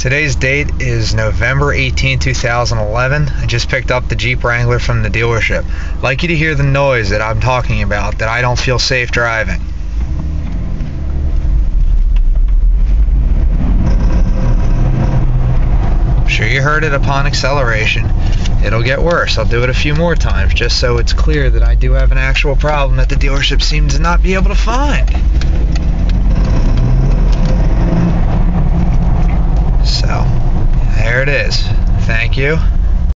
Today's date is November 18, 2011. I just picked up the Jeep Wrangler from the dealership. I'd like you to hear the noise that I'm talking about, that I don't feel safe driving. I'm sure you heard it upon acceleration. It'll get worse. I'll do it a few more times just so it's clear that I do have an actual problem that the dealership seems to not be able to find. So, there it is. Thank you.